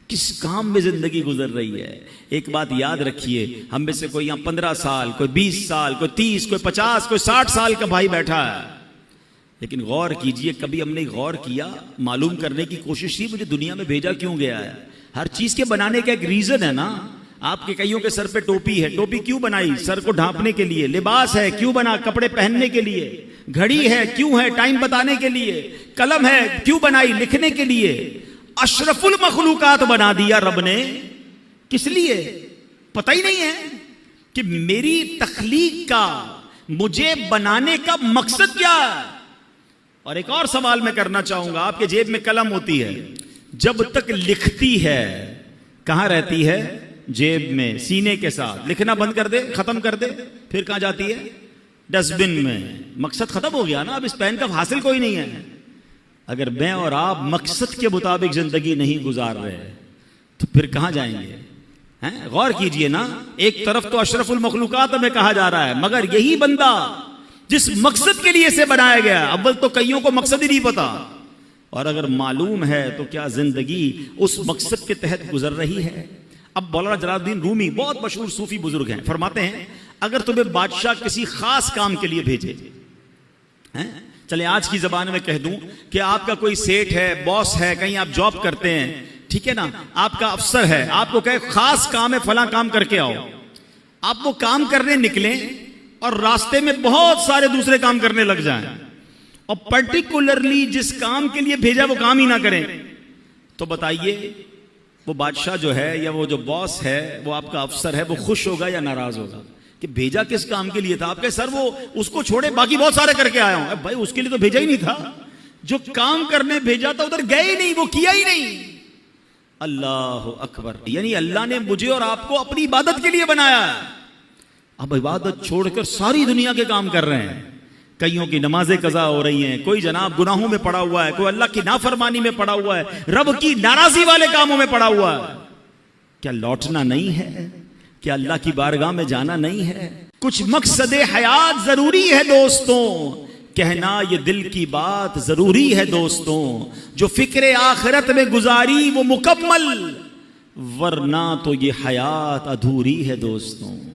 किस काम में जिंदगी गुजर रही है। एक बात याद रखिए, हम में से कोई यहाँ 15 साल, कोई 20 साल, कोई 30, कोई 50, कोई 60 साल का भाई बैठा है, लेकिन गौर कीजिए, कभी हमने गौर किया, मालूम करने की कोशिश की मुझे दुनिया में भेजा क्यों गया है। हर चीज के बनाने का एक रीजन है ना। आपके कईयों के सर पे टोपी है, टोपी क्यों बनाई? सर को ढांपने के लिए। लिबास है, क्यों बना? कपड़े पहनने के लिए। घड़ी है, क्यों है? टाइम बताने के लिए। कलम है, क्यों बनाई? लिखने के लिए। अशरफुल मखलूकात बना दिया रब ने, किस लिए? पता ही नहीं है कि मेरी तख्लीक का, मुझे बनाने का मकसद क्या है। और एक और सवाल मैं करना चाहूंगा, आपके जेब में कलम होती है, जब तक लिखती है कहां रहती है? जेब में, सीने के साथ। लिखना बंद कर दे, खत्म कर दे, फिर कहां जाती है? डस्टबिन में। मकसद खत्म हो गया ना, अब इस पेन का हासिल कोई नहीं है। अगर मैं और आप मकसद के मुताबिक जिंदगी नहीं गुजार रहे तो फिर कहां जाएंगे? हैं? गौर कीजिए ना, एक तरफ तो अशरफुल मखलूकात में कहा जा रहा है, मगर यही बंदा जिस मकसद के लिए इसे बनाया गया, अव्वल तो कईयों को मकसद ही नहीं पता, और अगर मालूम है तो क्या जिंदगी उस मकसद के तहत गुजर रही है? अब मौलाना जलालुद्दीन रूमी बहुत मशहूर सूफी बुजुर्ग हैं, फरमाते हैं अगर तुम्हें बादशाह किसी खास काम के लिए भेजे, हैं? चले आज की जबान में कह दूं कि आपका कोई सेठ है, बॉस है, कहीं आप जॉब करते हैं, ठीक है ना, आपका अफसर है, आपको कहे खास काम है, फला काम करके आओ। आप वो काम करने निकले और रास्ते में बहुत सारे दूसरे काम करने लग जाएं, और पर्टिकुलरली जिस काम के लिए भेजा वो काम ही ना करें, तो बताइए वो बादशाह जो है या वो जो बॉस है, वो आपका अफसर है, वो खुश होगा या नाराज होगा कि भेजा किस काम के लिए था? आपके सर वो उसको छोड़े बाकी बहुत सारे करके आया हूं। भाई उसके लिए तो भेजा ही नहीं था, जो काम करने भेजा था उधर गए ही नहीं, वो किया ही नहीं। अल्लाह अकबर। यानी अल्लाह ने मुझे और आपको अपनी इबादत के लिए बनाया है। अब इबादत छोड़कर सारी दुनिया के काम कर रहे हैं। कईयों की नमाजें कज़ा हो रही हैं, कोई जनाब गुनाहों में पड़ा हुआ है, कोई अल्लाह की नाफरमानी में पड़ा हुआ है, रब की नाराजी वाले कामों में पड़ा हुआ है। क्या लौटना नहीं है? क्या अल्लाह की बारगाह में जाना नहीं है? कुछ मकसदे हयात जरूरी है दोस्तों, कहना ये दिल की बात जरूरी है दोस्तों। जो फिक्रे आखिरत में गुजारी वो मुकम्मल, वरना तो ये हयात अधूरी है दोस्तों।